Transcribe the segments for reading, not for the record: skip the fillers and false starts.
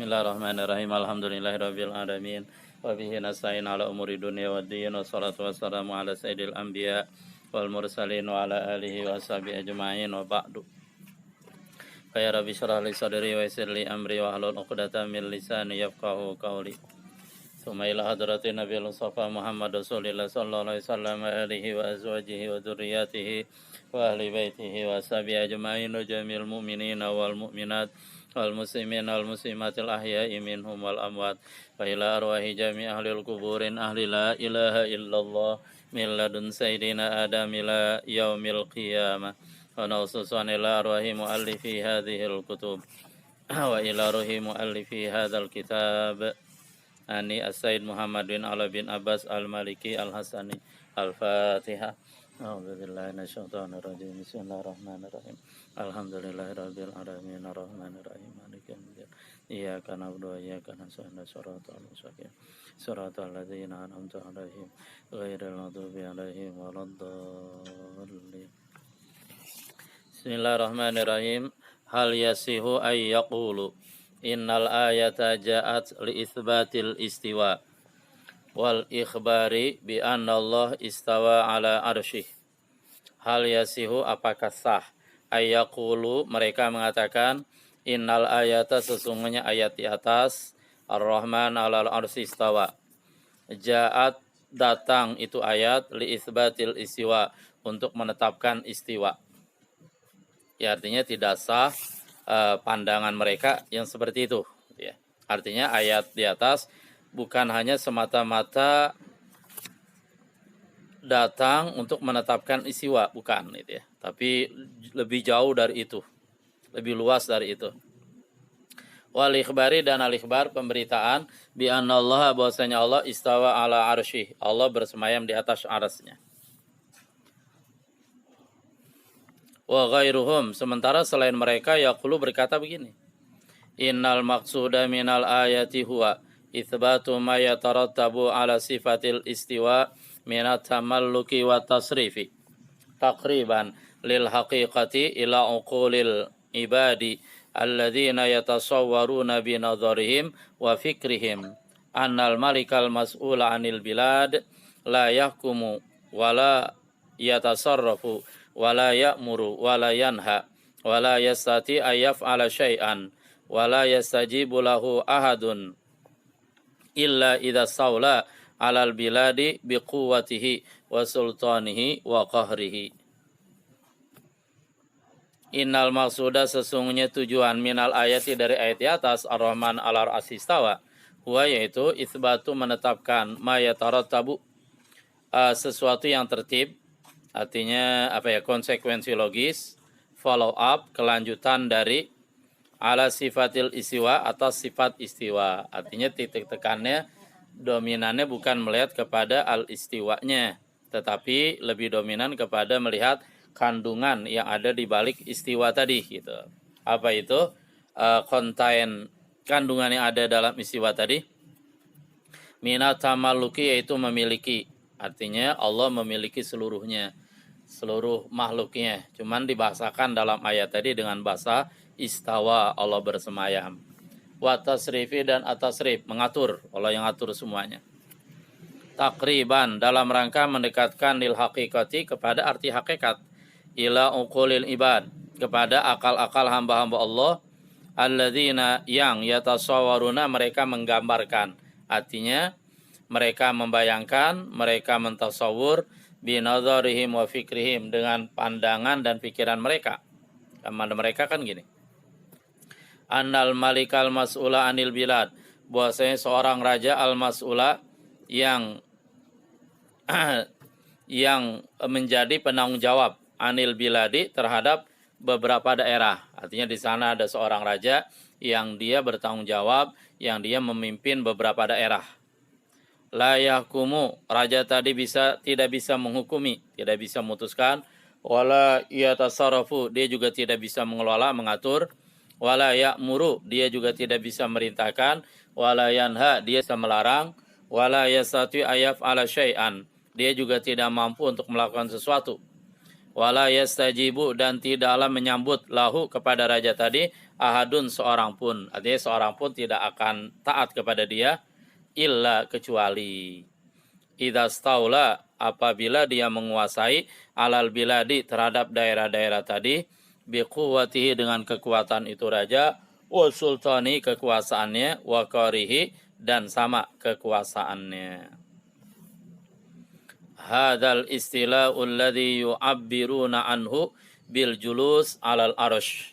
Bismillahirrahmanirrahim. Alhamdulillahirabbil alamin. Wa bihi nasta'in ala umuri dunya waddin. Wassalatu wassalamu ala sayyidil anbiya wal mursalin wa ala alihi wa sahbihi ajma'in wa ba'du. Ya Rabbi shrah li sadri wa yassir li amri wa hlul 'uqdatam min lisani yafqahu qawli. Tsumma ila hadratin Nabiyil Mustafa Muhammad Rasulillah sallallahu alaihi wasallam wa alihi wa azwajihi wa dzurriyyatihi wa ahli baitihi wa sahbihi ajma'in wa jamil mu'minina wal mu'minat wal muslimin wal muslimatil ahya'i minhum wal amwat wa ila arwahi jami' ahlil kuburin ahli la ilaha illallah min ladun sayyidina adam ila yaumil qiyamah wa naususan ila arwahi muallifi hadhil kutub wa ila ruhi muallifi hadzal kitab ani as-sayyid Muhammad bin Ala bin Abbas al-Maliki al-Hasani al-Fatihah. A'udzubillahi minasyaitonir rajim. Bismillahirrahmanirrahim. Alhamdulillahirabbil alamin arrahmanirrahim maliki yaumiddin. Iyyaka na'budu wa iyyaka nasta'in shiratal mustaqim. Shiratal ladzina an'amta 'alaihim ghairil maghdubi 'alaihim waladdallin. Bismillahirrahmanirrahim. Hal yasihu ay yaqulu innal ayata ja'at li itsbatil istiwa wal ikhbari bi anna Allah istawa ala arsyih. Hal yasihu apakah sah ayyaqulu mereka mengatakan innal ayata sesungguhnya ayat di atas ar-Rahman alal arsy istawa. Ja'at datang itu ayat li itsbatil istiwa untuk menetapkan istiwa. Ya, artinya tidak sah pandangan mereka yang seperti itu ya. Artinya ayat di atas bukan hanya semata-mata datang untuk menetapkan istiwa, bukan gitu ya. Tapi lebih jauh dari itu, lebih luas dari itu. Wal ikhbari dan al ikhbar pemberitaan bi annallaha bahwasanya Allah istawa ala arsyih, Allah bersemayam di atas arasnya. Wa ghairuhum sementara selain mereka yaqulu berkata begini. Innal maqsuda minal ayati huwa itsbatu ma yatarattabu ala sifatil istiwa minat tamalluki wa tasrifi taqriban lil haqiqati ila uqulil ibadi alladzina yatasawwaruna bi nadharihim wa fikrihim annal malikal mas'ula 'anil bilad la yahkumu wa la yatasarrafu wa la ya'muru wa la yanha wa la yastati ayyaf'ala syai'an wa la yastajibu lahu ahadun illa idza saula alal biladi biquwwatihi wa sultanihi wa qahrihi. Innal maqsuda sesungguhnya tujuan minal ayati dari ayat di atas ar-Rahman alar asistawa huwa yaitu itsbatu menetapkan ma yatarattabu sesuatu yang tertib, artinya konsekuensi logis, follow up, kelanjutan dari ala sifatil istiwa atas sifat istiwa. Artinya titik tekannya dominannya bukan melihat kepada al istiwanya, tetapi lebih dominan kepada melihat kandungan yang ada di balik istiwa tadi gitu. Apa itu? Konten kandungan yang ada dalam istiwa tadi. Minat tamalluki yaitu memiliki. Artinya Allah memiliki seluruhnya, seluruh makhluknya. Cuman dibahasakan dalam ayat tadi dengan bahasa istawa, Allah bersemayam. Wa tasrifi dan atasrif, mengatur, Allah yang atur semuanya. Takriban dalam rangka mendekatkan lil haqiqati kepada arti hakikat, ila uqulil ibad kepada akal-akal hamba-hamba Allah, alladzina yang yatasawwaruna mereka menggambarkan, artinya mereka membayangkan, mereka mentasawur binadharihim wa fikrihim dengan pandangan dan pikiran mereka. Kamar mereka kan gini. Annal malikal mas'ula anil bilad, bahwasanya seorang raja al-mas'ula yang yang menjadi penanggung jawab anil biladi terhadap beberapa daerah. Artinya di sana ada seorang raja yang dia bertanggung jawab, yang dia memimpin beberapa daerah. La yahkumu, raja tadi tidak bisa menghukumi, tidak bisa memutuskan, wala yatasarrafu, dia juga tidak bisa mengelola, mengatur, wala ya'muru, dia juga tidak bisa merintahkan, wala yanha, dia bisa melarang, wala yastati ayyaf'ala syai'an, dia juga tidak mampu untuk melakukan sesuatu, wala yastajibu, dan tidaklah menyambut lahu kepada raja tadi, ahadun seorang pun, artinya seorang pun tidak akan taat kepada dia illa kecuali idza staula apabila dia menguasai alal biladi terhadap daerah-daerah tadi biquwwatihi dengan kekuatan itu raja wa sultani kekuasaannya wa qarihi dan sama kekuasaannya. Hadzal istilahul ladzi yu'abbiruna anhu bil julus alal arsh.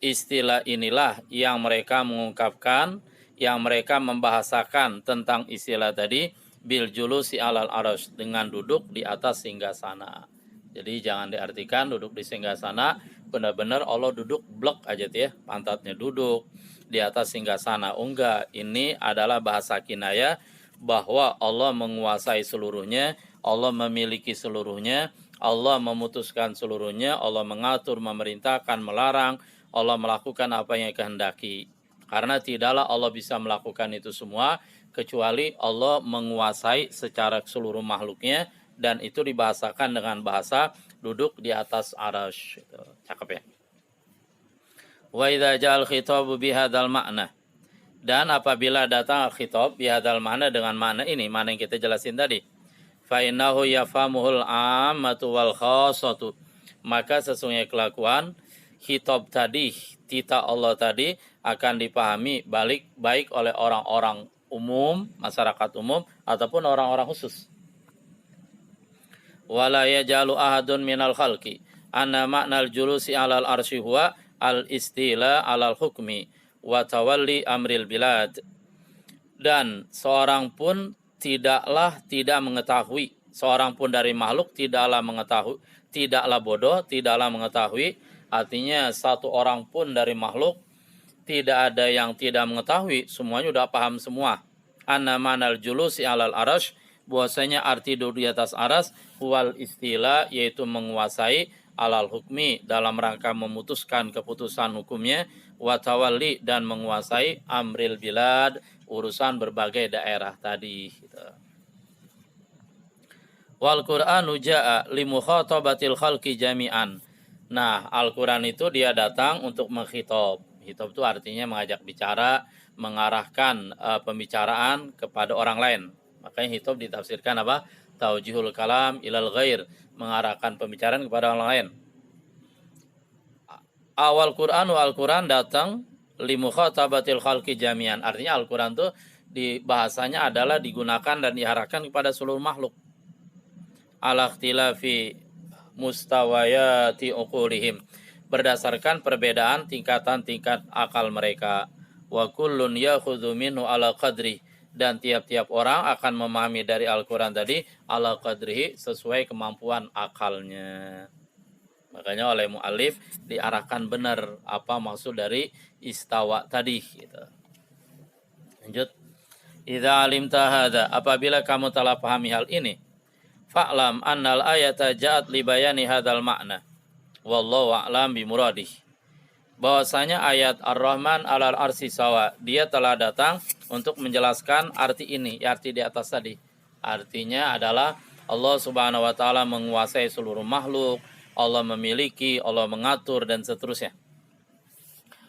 Istilah inilah yang mereka mengungkapkan, yang mereka membahasakan tentang istilah tadi bil julusi alal arsh, dengan duduk di atas singgasana. Jadi jangan diartikan duduk di singgasana benar-benar Allah duduk blok aja tuh ya, pantatnya duduk di atas singgasana. Enggak, ini adalah bahasa kinayah bahwa Allah menguasai seluruhnya, Allah memiliki seluruhnya, Allah memutuskan seluruhnya, Allah mengatur, memerintahkan, melarang, Allah melakukan apa yang kehendaki. Karena tidaklah Allah bisa melakukan itu semua kecuali Allah menguasai secara seluruh makhluknya, dan itu dibahasakan dengan bahasa duduk di atas arasy. Cakep ya. Wa idza ja'al khitabu bihadzal ma'na. Dan apabila datang khitab bihadzal ma'na dengan makna ini, makna yang kita jelasin tadi. Fa innahu yafamuhul 'ammatu wal khassatu. Maka sesungguhnya kelakuan khitab tadi, tita Allah tadi akan dipahami baik oleh orang-orang umum, masyarakat umum ataupun orang-orang khusus. Wala yajalu ahadun minal khalqi anna ma'nal julusi 'alal arsy huwa al-istila 'alal hukmi wa tawalli amril bilad. Dan seorang pun tidak mengetahui, seorang pun dari makhluk tidaklah bodoh, tidaklah mengetahui. Artinya satu orang pun dari makhluk tidak ada yang tidak mengetahui, semuanya udah paham semua. Anna manal julusi alal arash, bahwasanya arti duduk di atas aras wal istilah, yaitu menguasai alal hukmi, dalam rangka memutuskan keputusan hukumnya, wa tawalli, dan menguasai amril bilad, urusan berbagai daerah tadi. Wal Qur'anu ja'a li mukhatabatil khalqi jami'an. Nah, Al-Quran itu dia datang untuk mengkhitab. Khitab itu artinya mengajak bicara, mengarahkan pembicaraan kepada orang lain. Makanya khitab ditafsirkan apa? Taujihul kalam ilal ghair, mengarahkan pembicaraan kepada orang lain. Awal Qur'anu, Al-Quran datang li mukhatabatil khalqi jami'an. Artinya Al-Quran itu di bahasanya adalah digunakan dan diarahkan kepada seluruh makhluk. Ala ikhtilafi mustawayati uqulihim, berdasarkan perbedaan tingkatan-tingkat akal mereka. Wa kullun yakhudhu minhu ala qadri, dan tiap-tiap orang akan memahami dari Al-Quran tadi ala qadrihi, sesuai kemampuan akalnya. Makanya oleh mu'alif diarahkan benar apa maksud dari istawa tadi gitu. Lanjut. Idza alimta hadza, apabila kamu telah pahami hal ini, fa'lam annal ayata ja'at li bayani hadzal ma'na wallahu a'lam bi muradih. Bahwasanya ayat Ar-Rahman 'alal arsy sawa, dia telah datang untuk menjelaskan arti ini, arti di atas tadi. Artinya adalah Allah Subhanahu wa taala menguasai seluruh makhluk, Allah memiliki, Allah mengatur, dan seterusnya.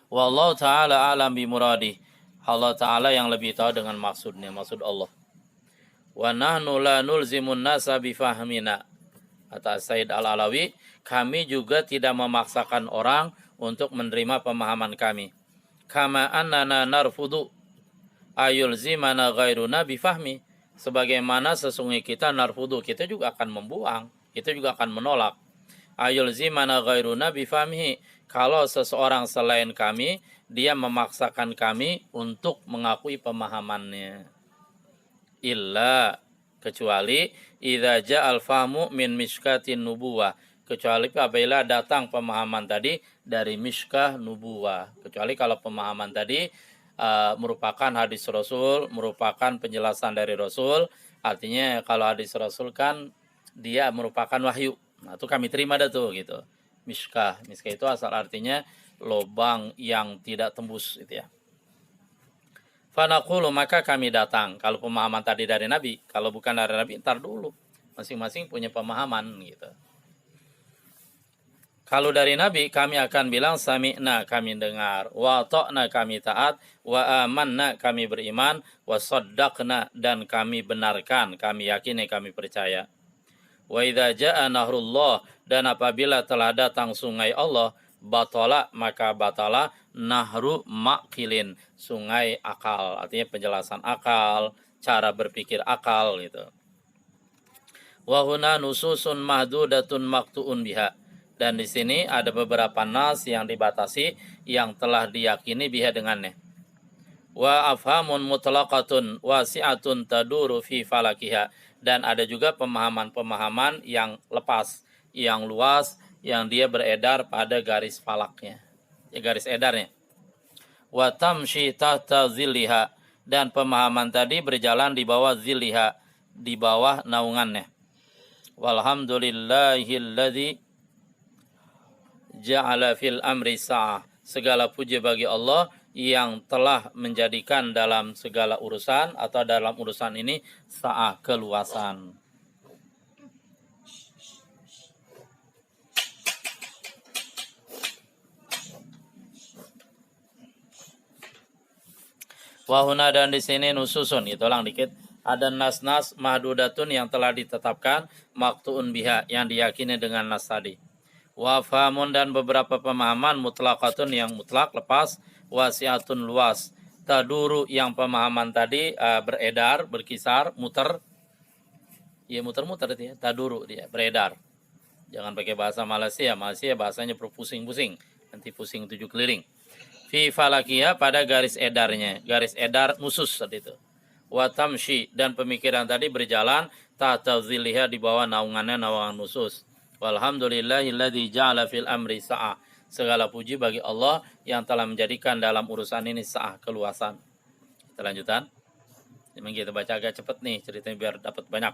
Wallahu taala a'lam bi muradih. Allah taala yang lebih tahu dengan maksudnya, maksud Allah. Wa nahnu la nulzimun nasa bifahmina. Kata Said Al-Alawi, kami juga tidak memaksakan orang untuk menerima pemahaman kami. Kama annana narfudu ayulzimana ghairuna bifahmi. Sebagaimana sesungguhnya kita narfudu, kita juga akan membuang, kita juga akan menolak. Ayulzimana ghairuna bifahmihi, kalau seseorang selain kami, dia memaksakan kami untuk mengakui pemahamannya. Illa, kecuali idza ja'al fahmu min mishkatin nubuwah, kecuali apabila datang pemahaman tadi dari mishkah nubuwah. Kecuali kalau pemahaman tadi merupakan hadis Rasul, merupakan penjelasan dari Rasul. Artinya kalau hadis Rasul kan dia merupakan wahyu. Nah, itu kami terima dah tuh gitu. Mishkah itu asal artinya lubang yang tidak tembus gitu ya. Fanaqulu, maka kami datang. Kalau pemahaman tadi dari Nabi, kalau bukan dari Nabi, ntar dulu. Masing-masing punya pemahaman gitu. Kalau dari Nabi kami akan bilang sami'na, kami dengar, wa ta'na, kami taat, wa amanna, kami beriman, wa saddaqna, dan kami benarkan, kami yakini, kami percaya. Wa idza jaa nahrullah, dan apabila telah datang sungai Allah, batala, maka batala nahru maqilin, sungai akal, artinya penjelasan akal, cara berpikir akal gitu. Wa huna nususun mahdudatun maqtu'un biha, dan di sini ada beberapa nas yang dibatasi yang telah diyakini biha dengannya. Wa afhamun mutlaqatun wasi'atun taduru fi falakiha, dan ada juga pemahaman-pemahaman yang lepas, yang luas, yang dia beredar pada garis falaknya, ya, garis edarnya. Wa tamshi tahta zilliha, dan pemahaman tadi berjalan di bawah zilliha, di bawah naungannya. Walhamdulillahilladzi ja'ala fil amri sa'ah, segala puji bagi Allah yang telah menjadikan dalam segala urusan atau dalam urusan ini sa'ah, keluasan. Wahuna, dan di sini nususun, itu ulang dikit, ada nas-nas mahdudatun yang telah ditetapkan, maktuun biha, yang diyakini dengan nas tadi. Wafamun, dan beberapa pemahaman, mutlaqatun, yang mutlak, lepas, wasiatun, luas, taduru, yang pemahaman tadi beredar, berkisar, muter, ya muter-muter dia, taduru dia, beredar. Jangan pakai bahasa Malaysia, Malaysia bahasanya pusing-pusing, nanti pusing 7 keliling. Fi falakiya, pada garis edarnya, garis edar khusus seperti itu. Wa tamshi, dan pemikiran tadi berjalan, tahta zilliha, di bawah naungannya, naungan khusus. Walhamdulillahilladzi ja'ala fil amri sa'ah, segala puji bagi Allah yang telah menjadikan dalam urusan ini sa'ah, keluasan. Kita lanjutkan. Memang kita baca agak cepat nih ceritanya biar dapat banyak.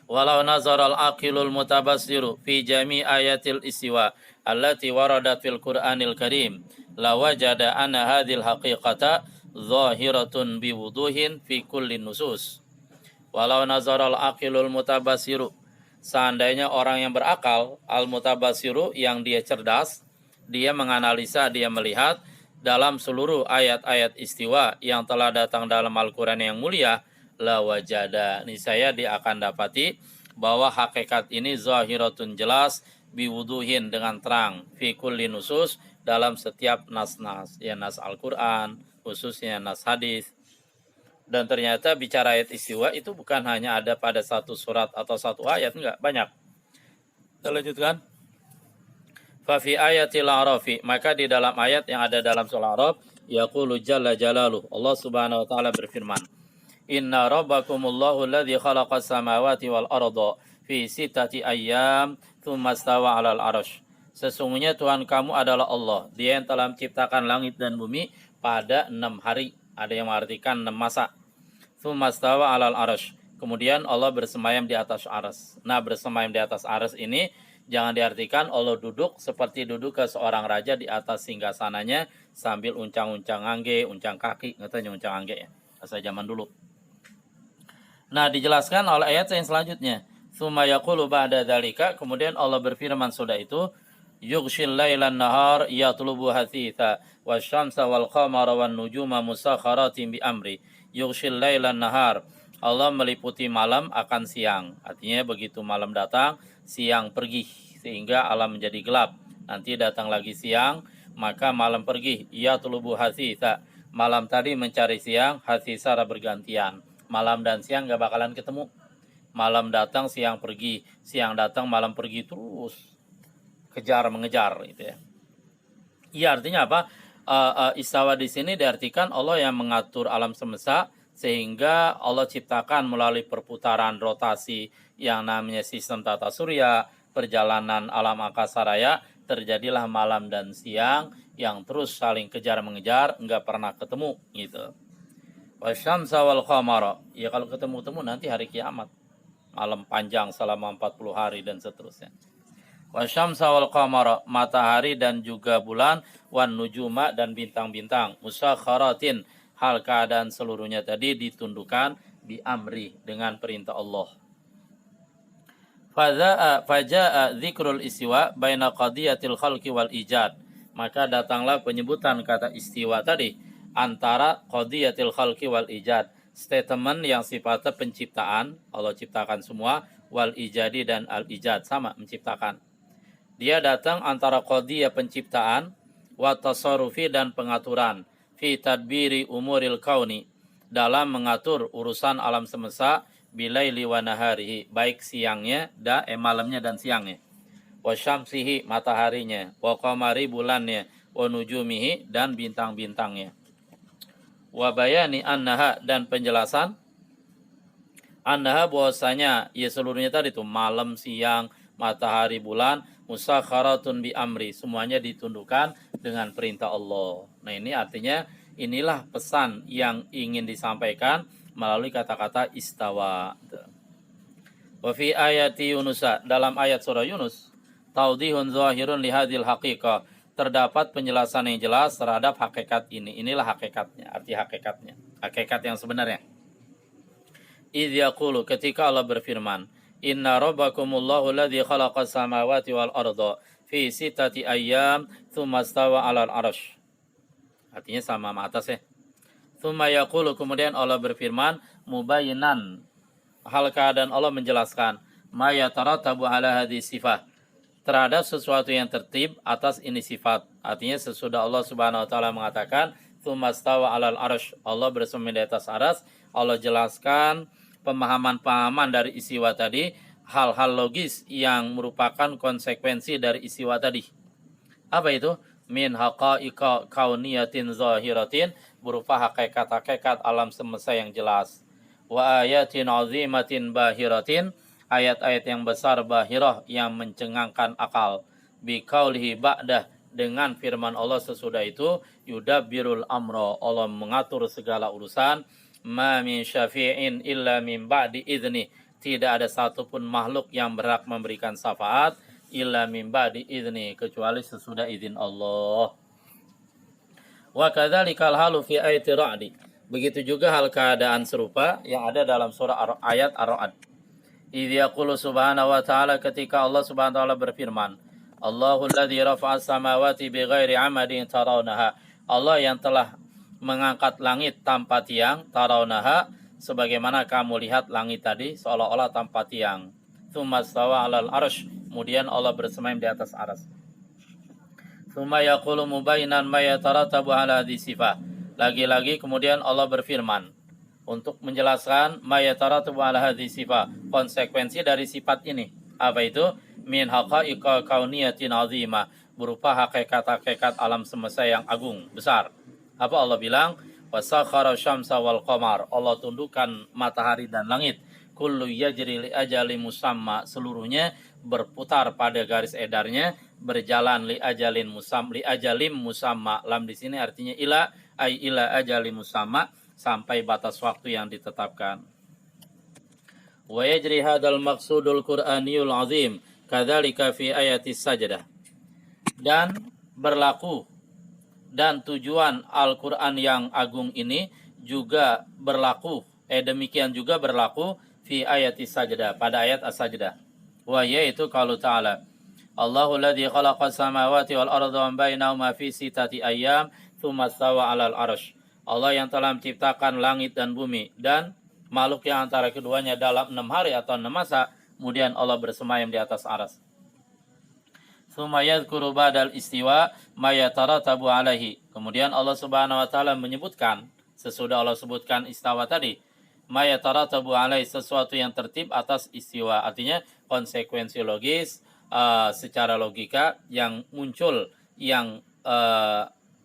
Walau nazaral aqilul mutabassiru fi jami ayatil istiwa allati waradat fil Qur'anil Karim lawajada anna hadhil haqiqata zahiratun biwuduhin fi kulli nusus. Walau nazaral aqilul mutabassiru, seandainya orang yang berakal, al-mutabasiru, yang dia cerdas, dia menganalisa, dia melihat dalam seluruh ayat-ayat istiwa yang telah datang dalam Al-Quran yang mulia, la wajada, niscaya dia akan dapati bahwa hakikat ini zahiratun, jelas, biwuduhin, dengan terang, fi kulli nusus, dalam setiap nas-nas, ya nas Al-Quran, khususnya nas hadis. Dan ternyata bicara ayat istiwa itu bukan hanya ada pada satu surat atau satu ayat, enggak, banyak. Kita lanjutkan. Fa fi ayatil A'rafi, maka di dalam ayat yang ada dalam surah A'raf, yaqulu jalla jalaluhu, Allah Subhanahu wa taala berfirman, inna rabbakumullahu alladzi khalaqas samawati wal arda fi sittati ayyam tsumma stawa 'alal 'arsy. Sesungguhnya Tuhan kamu adalah Allah, Dia yang telah menciptakan langit dan bumi pada 6 hari. Ada yang mengartikan 6 masa. Tsumma stawa 'alal 'arsy. Kemudian Allah bersemayam di atas arsy. Nah, bersemayam di atas arsy ini jangan diartikan Allah duduk seperti duduk ke seorang raja di atas singgasananya sambil uncang-uncang angge, uncang kaki, katanya uncang angge ya, bahasa zaman dulu. Nah, dijelaskan oleh ayat yang selanjutnya. Tsumma yaqulu ba'da dzalika, kemudian Allah berfirman sudah itu, yughshil lailan nahar yatlubu hathitha wasyamsa wal qamara wan nujuma musakharatin bi amri. Yughshil lailan nahar, Allah meliputi malam akan siang. Artinya begitu malam datang, siang pergi, sehingga alam menjadi gelap. Nanti datang lagi siang, maka malam pergi. Yatlubu hathitha, malam tadi mencari siang, hathitha bergantian. Malam dan siang gak bakalan ketemu. Malam datang, siang pergi, siang datang, malam pergi, terus kejar mengejar gitu ya. Iya, artinya apa? Istawa di sini diartikan Allah yang mengatur alam semesta, sehingga Allah ciptakan melalui perputaran rotasi yang namanya sistem tata surya, perjalanan alam angkasa raya, terjadilah malam dan siang yang terus saling kejar mengejar, enggak pernah ketemu gitu. Wasyamsa wal qamara, ya kalau ketemu-temu nanti hari kiamat, malam panjang selama 40 hari dan seterusnya. Wasyamsa wal qamara, matahari dan juga bulan, wan nujuma, dan bintang-bintang, musakharatin, hal keadaan seluruhnya tadi ditundukkan, bi amri, dengan perintah Allah. Faja'a dzikrul istiwa baina qadiyatil khalqi wal ijad. Maka datanglah penyebutan kata istiwa tadi antara qadiyatil khalqi wal ijad. Statement yang sifatnya penciptaan, Allah ciptakan semua, wal ijadi dan al ijad sama menciptakan. Dia datang antara qadiyah penciptaan wa tasarrufi dan pengaturan fi tadbiri umuril kauni dalam mengatur urusan alam semesta bilaili wa naharihi, baik siangnya malamnya dan siangnya, wa syamsihi mataharinya, wa qamari bulannya, wa nujumihi dan bintang-bintangnya, wa bayani annaha dan penjelasan annaha bahwasanya ya seluruhnya tadi itu malam, siang, matahari, bulan musakharatun bi amri, semuanya ditundukkan dengan perintah Allah. Nah, ini artinya inilah pesan yang ingin disampaikan melalui kata-kata istawa. Wa fi ayati Yunus, dalam ayat surah Yunus, taudihun zahirun lihadil haqiqah, terdapat penjelasan yang jelas terhadap hakikat ini. Inilah hakikatnya, arti hakikatnya, hakikat yang sebenarnya. Idh yaqulu, ketika Allah berfirman, inna rabbakumullahu alladhi khalaqas samawati wal arda fi sittati ayyam tsumma stawa 'alal 'arsy. Artinya sama atas ya. Tsumma yaqulu, kemudian Allah berfirman mubayyinan, hal keadaan Allah menjelaskan, ma yatarattabu 'ala hadhihi sifat, terhadap sesuatu yang tertib atas ini sifat. Artinya sesudah Allah Subhanahu wa taala mengatakan tsumma stawa 'alal 'arsy, Allah bersama di atas aras, Allah jelaskan pemahaman-pemahaman dari istiwa tadi, hal-hal logis yang merupakan konsekuensi dari istiwa tadi. Apa itu? Min haqa'iqa kauniyatin zahiratin, berupa hakikat-hakikat alam semesta yang jelas. Wa ayatin azimatin bahiratin, ayat-ayat yang besar bahirah yang mencengangkan akal. Bi qaulihi ba'dah, dengan firman Allah sesudah itu, yudabbirul amra, Allah mengatur segala urusan. Ma min syafi'in illa min ba'di idzni, tidak ada satupun makhluk yang berhak memberikan syafaat illa min ba'di idzni, kecuali sesudah izin Allah. Wa kadzalikal halu fi ayati ra'di, begitu juga hal keadaan serupa yang ada dalam surah ayat Ar-Ra'd. Idz yaqulu subhanahu wa ta'ala, ketika Allah Subhanahu wa ta'ala berfirman, Allahul ladzi rafa'as samawati bighairi 'amadin tarawnaha, Allah yang telah mengangkat langit tanpa tiang, tarawnaha, sebagaimana kamu lihat langit tadi seolah-olah tanpa tiang. Tsumma stawa 'alal 'arsy, kemudian Allah bersemayam di atas aras. Tsumma yaqulu mubayyinan ma yatarattabu 'ala hadhihi sifah, lagi-lagi kemudian Allah berfirman untuk menjelaskan ma yatarattabu 'ala hadhihi sifah, konsekuensi dari sifat ini. Apa itu? Min haqa'iqa kauniyatin 'azimah, berupa hakikat-hakikat alam semesta yang agung, besar. Apa Allah bilang? Wasakhara syamsa wal qamar, Allah tundukkan matahari dan langit. Kullu yajri li ajali musamma, seluruhnya berputar pada garis edarnya, berjalan li ajalim musamma. Lam di sini artinya ila ajalim musamma, sampai batas waktu yang ditetapkan. Wa yajri hadzal maqsudul qur'aniyul azim kadzalika fi ayatis sajdah, dan berlaku dan tujuan Al-Quran yang agung ini juga berlaku, demikian juga berlaku fi ayatis sajdah, pada ayat as-sajdah. Wa yaitu qaulu ta'ala, Allahul ladzi khalaqas samawati wal arda wa bainahuma fi sittati ayyam tsumma stawa 'alal 'arsy, Allah yang telah menciptakan langit dan bumi dan makhluk yang antara keduanya dalam 6 hari atau 6 masa, kemudian Allah bersemayam di atas aras. Tsumma yadhkuru ba'dal istiwa ma yatarattabu 'alaihi, kemudian Allah Subhanahu wa taala menyebutkan sesudah Allah sebutkan istawa tadi, ma yatarattabu 'alaihi, sesuatu yang tertib atas istiwa, artinya konsekuensi logis secara logika yang muncul, yang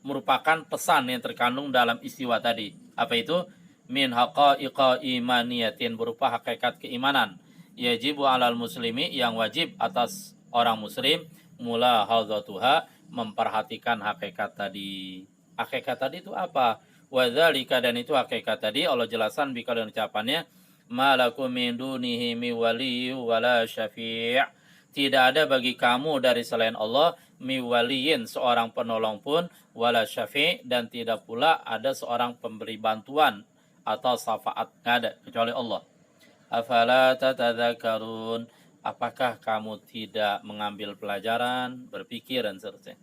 merupakan pesan yang terkandung dalam istiwa tadi. Apa itu? Min haqa'iqa imaniyatin, berupa hakikat keimanan. Yajibu 'alal muslimi, yang wajib atas orang muslim, mula hadzatuha, memperhatikan hakikat tadi. Hakikat tadi itu apa? Wadzalika, dan itu hakikat tadi Allah jelaskan bikala ucapannya, malakum min dunihi mi waliyyu wala syafi', tidak ada bagi kamu dari selain Allah mi waliyin, seorang penolong pun, wala syafi', dan tidak pula ada seorang pemberi bantuan atau syafaat, nggak ada kecuali Allah. Afala tatadzakarun, Apakah kamu tidak mengambil pelajaran, berpikir dan seterusnya.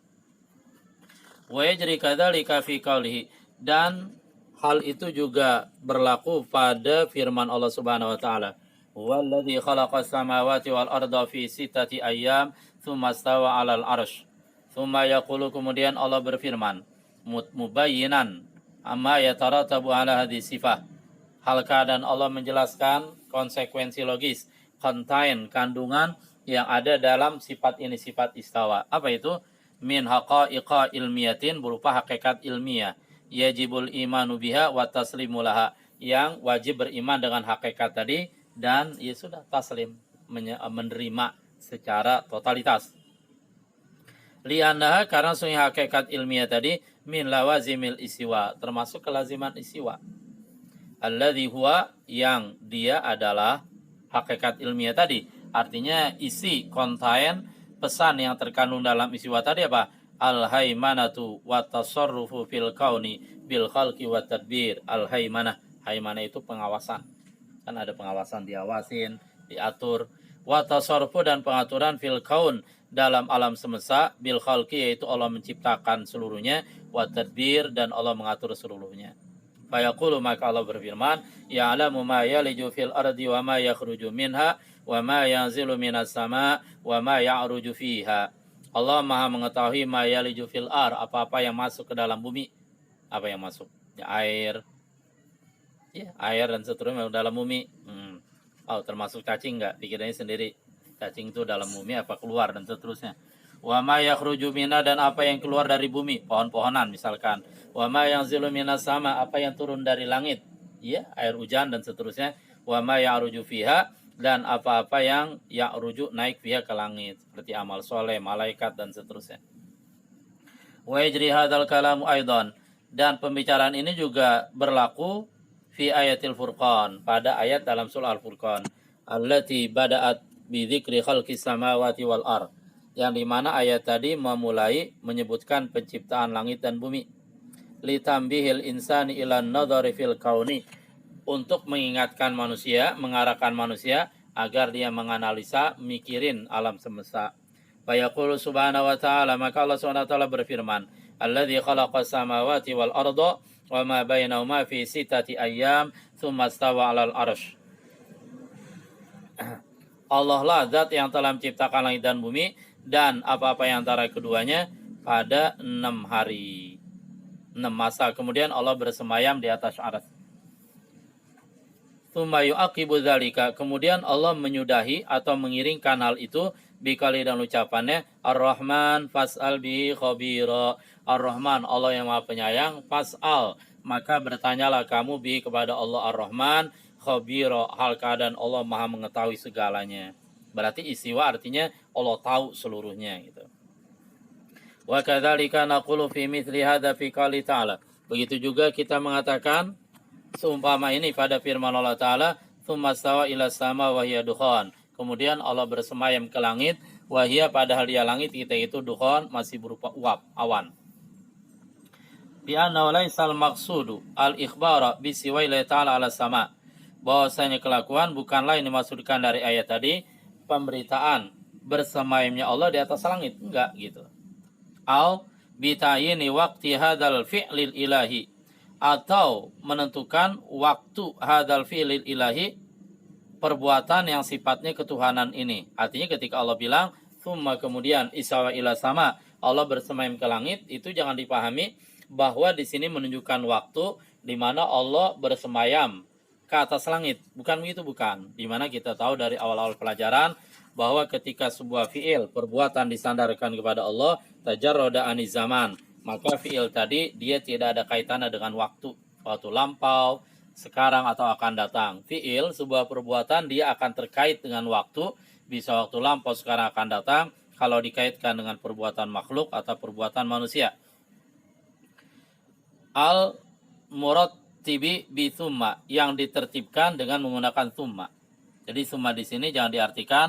Wa yajri kadzalika fi qoulihi, dan hal itu juga berlaku pada firman Allah Subhanahu wa taala. Huwallazi khalaqas samawati wal arda fi sittati ayyam tsumma stawa 'alal 'arsy. Tsumma yaqulu, kemudian Allah berfirman, mubayyinan amma yataratabu 'ala hadhihi sifah. Hal keadaan Allah menjelaskan konsekuensi logis, contain, kandungan yang ada dalam sifat ini, sifat istawa. Apa itu? Min haqa'iqa ilmiyatin, berupa hakikat ilmiah. Yajibul imanu biha wa taslimu laha, yang wajib beriman dengan hakikat tadi dan ya sudah taslim, menerima secara totalitas. Li'annaha, karena sungguh hakikat ilmiah tadi min lawazimil istiwa, termasuk kelaziman istiwa. Alladzi huwa, yang dia adalah hakikat ilmiah tadi. Artinya isi, contain, pesan yang terkandung dalam istiwa tadi apa? Al-haimanatu wa tasarrufu fil kauni bil khalqi wa tadbir. Al-haimanah, haimanah itu pengawasan. Kan ada pengawasan, diawasin, diatur. Wa tasarrufu, dan pengaturan fil kaun, dalam alam semesta, bil khalqi, yaitu Allah menciptakan seluruhnya, wa tadbir, dan Allah mengatur seluruhnya. Fayaqulu, maka Allah berfirman, ya'lamu ma yaliju fil ardi wa ma yakhruju minha wa ma yanzilu minas sama wa ma ya'ruju fiha. Allah Maha mengetahui ma yaliju fil ar, apa-apa yang masuk ke dalam bumi. Apa yang masuk? Ya, air. Ya, air dan seterusnya dalam bumi. Oh, termasuk cacing enggak? Pikirannya sendiri. Cacing itu dalam bumi apa keluar dan seterusnya. Wa ma yakhruju minha, dan apa yang keluar dari bumi, pohon-pohonan misalkan. Wa ma yanzilu minas sama, apa yang turun dari langit, ya, air hujan dan seterusnya. Wa ma ya'ruju fiha, dan apa-apa yang ya'ruju, naik fiha, ke langit, seperti amal soleh, malaikat dan seterusnya. Wa yajri hadzal kalamu aidan, dan pembicaraan ini juga berlaku fi ayatil Furqan, pada ayat dalam surah Al-Furqan, allati bada'at bi dzikri khalqis samawati wal ardh, yang dimana ayat tadi memulai menyebutkan penciptaan langit dan bumi. Litambihil insani ilan nadhari fil kauni, untuk mengingatkan manusia, mengarahkan manusia agar dia menganalisa, mikirin alam semesta. Fayaqulu subhanahu wa ta'ala, maka Allah subhanahu wa ta'ala berfirman, alladzi khalaqas samawati wal arda wa ma bainahuma fi sittati ayyam tsumma stawa 'alal 'arsy. Allah lah zat yang telah menciptakan langit dan bumi dan apa-apa yang antara keduanya pada 6 hari, 6 masa. Kemudian Allah bersemayam di atas arsy. Tsumma yu'aqibu dzalika, kemudian Allah menyudahi atau mengiringkan hal itu bikali, dan ucapannya Ar-Rahman fas'al bihi khabira. Ar-Rahman, Allah yang Maha Penyayang, fas'al, maka bertanyalah kamu bihi, kepada Allah Ar-Rahman, khabira, hal keadaan Allah Maha mengetahui segalanya. Berarti istiwa artinya Allah tahu seluruhnya gitu. Wa kadzalika naqulu fi mithli hadza fi qouli ta'ala. Begitu juga kita mengatakan seumpama ini pada firman Allah Ta'ala, tsumma stawa ila sama wa hiya dukhan. Kemudian Allah bersemayam ke langit, wa hiya, padahal dia langit kita itu dukhan, masih berupa uap, awan. Bi anna laisal maqsudu al-ikhbara bi siwaillah ta'ala ala sama. Bahwasanya kelakuan bukanlah yang dimaksudkan dari ayat tadi, pemberitaan bersemayamnya Allah di atas langit, enggak gitu. Au bitayini waqti hadzal fi'lil ilahi, atau menentukan waktu hadzal fi'lil ilahi, perbuatan yang sifatnya ketuhanan ini. Artinya ketika Allah bilang tsumma, kemudian isawa ila sama, Allah bersemayam ke langit, itu jangan dipahami bahwa di sini menunjukkan waktu di mana Allah bersemayam ke atas langit. Bukan begitu, bukan. Di mana kita tahu dari awal-awal pelajaran bahwa ketika sebuah fi'il, perbuatan disandarkan kepada Allah, tajarroda aniz zaman, maka fi'il tadi dia tidak ada kaitannya dengan waktu lampau, sekarang atau akan datang. Fi'il, sebuah perbuatan, dia akan terkait dengan waktu, bisa waktu lampau, sekarang, akan datang, kalau dikaitkan dengan perbuatan makhluk atau perbuatan manusia. Al-murattibi bi thumma, yang ditertibkan dengan menggunakan thumma. Jadi thumma di sini jangan diartikan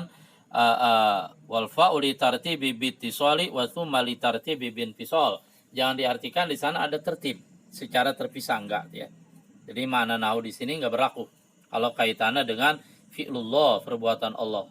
wal fa'u li tartibi bittisali wa thumma li tartibi bin fisal. Jangan diartikan di sana ada tertib secara terpisah, enggak ya. Jadi makna nahu di sini enggak berlaku kalau kaitannya dengan fi'lullah, perbuatan Allah.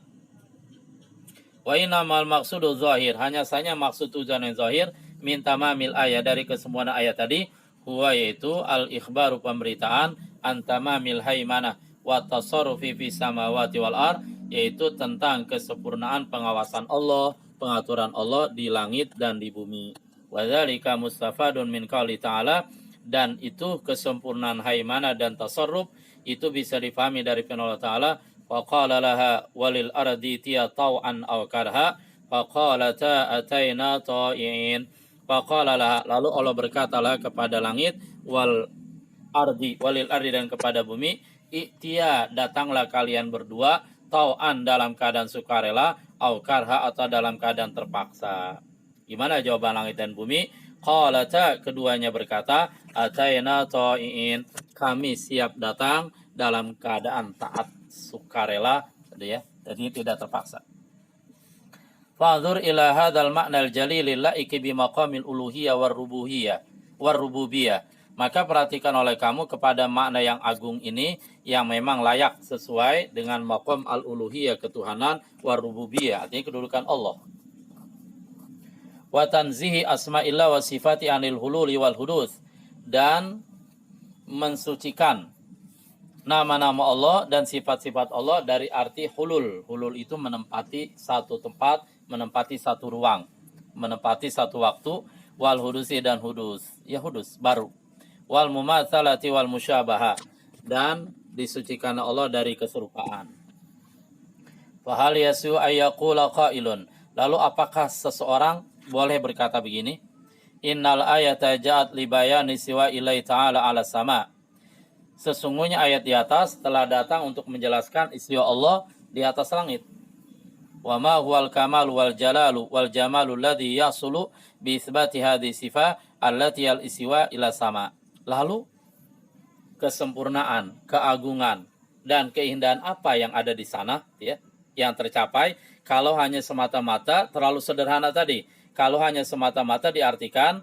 Wa innamal maqsudu zahir, hanya saja maksud tujuan yang zahir min tamamil ayat, dari kesempurnaan ayat tadi, huwa yaitu al ikhbaru, pemberitaan, an tamamil haimanah wa tasarrufi fi samawati wal ard, yaitu tentang kesempurnaan pengawasan Allah, pengaturan Allah di langit dan di bumi. Wa dzalika mustafadun min qouli ta'ala, dan itu kesempurnaan haimanah dan tasarruf itu bisa difahami dari firman Allah Ta'ala, wa qala laha walil ardi tiya taw'an aw karha faqalata ataina ta'iin. Faqala laha, lalu Allah berkatalah kepada langit, wal ardi, walil ardi, dan kepada bumi, i'tiya, datanglah kalian berdua, tau'an, dalam keadaan sukarela, au karha, atau dalam keadaan terpaksa. Gimana jawaban langit dan bumi? Qalata, keduanya berkata, ataina ta'iin, kami siap datang dalam keadaan taat, sukarela, jadi tidak terpaksa. Fa'dzur ila hadzal ma'nal jalil laiki bi maqamil uluhiyah war rububiyah. Maka perhatikan oleh kamu kepada makna yang agung ini, yang memang layak sesuai dengan maqam al-uluhiyah, ketuhanan, war rububiyah, artinya kedudukan Allah. Wa tanzihi asma'illah wa sifati anil hululi wal hudus, dan mensucikan nama-nama Allah dan sifat-sifat Allah dari arti hulul. Hulul itu menempati satu tempat, menempati satu ruang, menempati satu waktu. Wal hudusi, dan hudus, ya hudus, baru. Wal mumatsalati wal musyabahah, dan disucikan Allah dari keserupaan. Fahal yasu ayyaqula qailun, lalu apakah seseorang boleh berkata begini? Innal ayata ja'at li bayani siwa ilai ta'ala ala sama. Sesungguhnya ayat di atas telah datang untuk menjelaskan istiwa Allah di atas langit. Wa ma huwal kamal wal jalalu wal jamalu alladhi yasulu bi itsbati hadhihi sifah allati al istiwa ila sama. Lalu kesempurnaan, keagungan, dan keindahan apa yang ada di sana, ya, yang tercapai kalau hanya semata-mata terlalu sederhana tadi. Kalau hanya semata-mata diartikan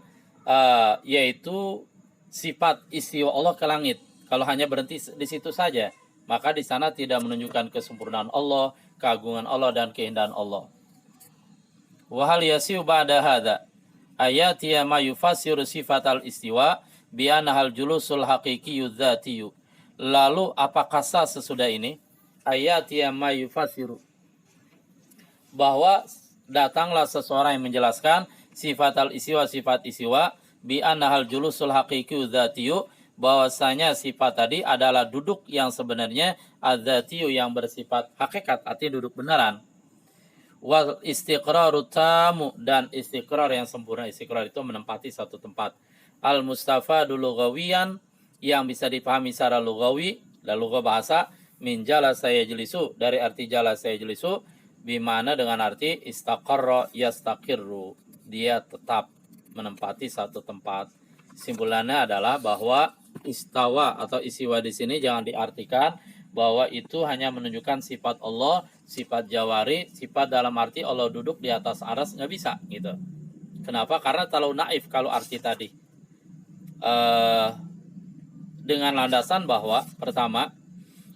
yaitu sifat istiwa Allah ke langit. Kalau hanya berhenti di situ saja, maka di sana tidak menunjukkan kesempurnaan Allah, keagungan Allah, dan keindahan Allah. Wa hal yasiu ba'da hadza ayati ma yufassiru sifatal istiwa bi anahal julusul haqiqiyyu dzatiyyu. Lalu apakah sah sesudah ini ayati ma yufassiru, bahwa datanglah seseorang yang menjelaskan sifatal istiwa, sifat istiwa, bi anahal julusul haqiqiyyu dzatiyyu, bahwasanya sifat tadi adalah duduk yang sebenarnya, adzatiyu, yang bersifat hakikat, artinya duduk beneran. Wal istiqraru tamu, dan istiqrar yang sempurna. Istiqrar itu menempati satu tempat. Al mustafadu lughawiyan, yang bisa dipahami secara lughawi, dan lugha bahasa, min jalasa yajlisu, dari arti jalasa yajlisu, bimana dengan arti istaqarra yastaqirru, dia tetap menempati satu tempat. Simpulannya adalah bahwa istawa atau istiwa di sini jangan diartikan bahwa itu hanya menunjukkan sifat Allah, sifat jawari, sifat dalam arti Allah duduk di atas aras, nggak bisa gitu. Kenapa? Karena terlalu naif kalau arti tadi. Dengan landasan bahwa pertama,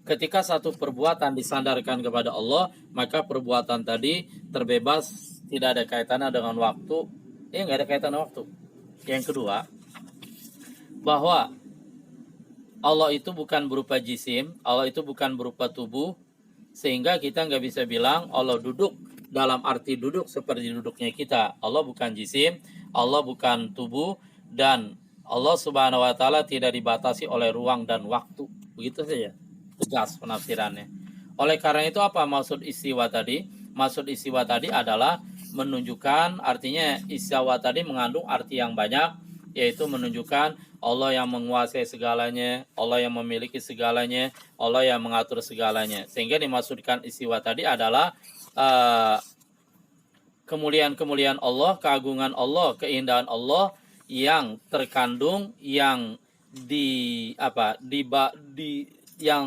ketika satu perbuatan disandarkan kepada Allah, maka perbuatan tadi terbebas, tidak ada kaitannya dengan waktu. Nggak ada kaitan dengan waktu. Yang kedua, bahwa Allah itu bukan berupa jisim, Allah itu bukan berupa tubuh, sehingga kita nggak bisa bilang Allah duduk dalam arti duduk seperti duduknya kita. Allah bukan jisim, Allah bukan tubuh, dan Allah Subhanahu wa Ta'ala tidak dibatasi oleh ruang dan waktu. Begitu saja, tegas penafsirannya. Oleh karena itu, apa maksud istiwa tadi? Maksud istiwa tadi adalah menunjukkan, artinya istiwa tadi mengandung arti yang banyak, yaitu menunjukkan Allah yang menguasai segalanya, Allah yang memiliki segalanya, Allah yang mengatur segalanya. Sehingga dimaksudkan istiwa tadi adalah kemuliaan-kemuliaan Allah, keagungan Allah, keindahan Allah yang terkandung, yang yang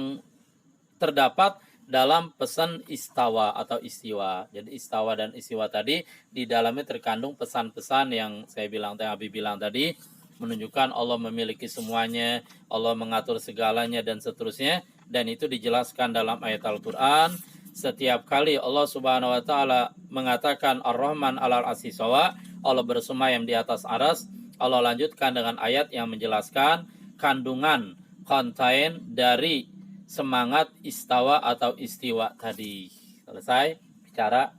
terdapat dalam pesan istawa atau istiwa. Jadi istawa dan istiwa tadi di dalamnya terkandung pesan-pesan yang saya bilang, Abi bilang tadi, menunjukkan Allah memiliki semuanya, Allah mengatur segalanya, dan seterusnya. Dan itu dijelaskan dalam ayat Al-Quran Setiap kali Allah Subhanahu wa taala mengatakan Ar-Rahman 'alal 'arsy istawa, Allah bersemayam di atas aras, Allah lanjutkan dengan ayat yang menjelaskan kandungan konten dari semangat istawa atau istiwa tadi. Selesai bicara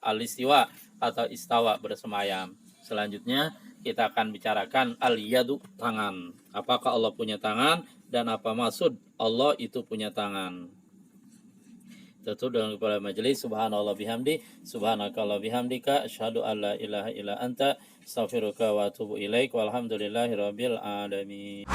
al-istiwa atau istawa bersemayam. Selanjutnya kita akan bicarakan al-yadu, tangan. Apakah Allah punya tangan dan apa maksud Allah itu punya tangan? Tutup dengan kepala majelis. Subhanallah bihamdi, subhanakallah bihamdika, asyhadu an la ilaha illa anta, astaghfiruka wa atubu ilaik, walhamdulillahi rabbil alamin.